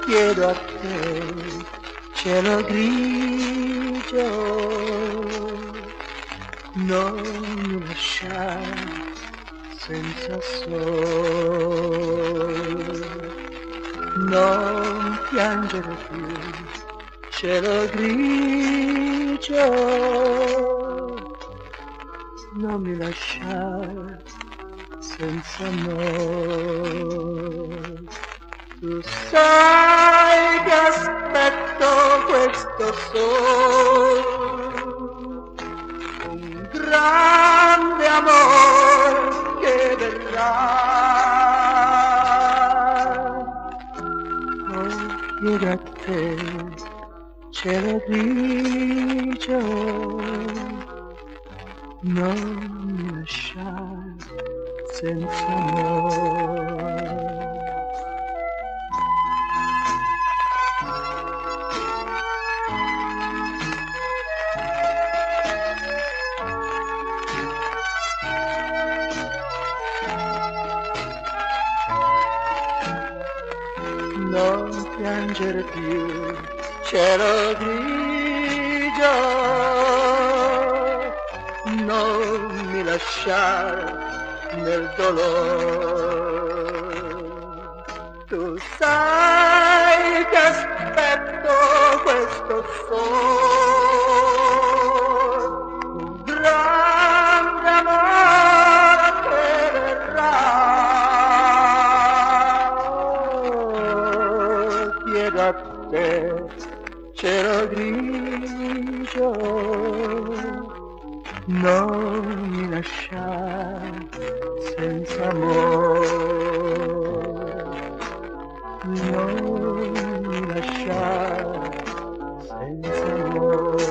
chiedo a te, cielo grigio, non mi lasciare senza sole, non piangere più, cielo grigio, non mi lasciare senza amore. Tu sai che aspetto questo sole, un grande amore che verrà. Oh, chiedo a te, cielo grigio, non mi lasciare senza amore. Non piangere più, cielo grigio, non mi lasciare nel dolore. Tu sai che aspetto questo sole, un grande amore che verrà. Chiedo a te, cielo grigio, non mi lasciare senza amore, non mi lasciare senza amore.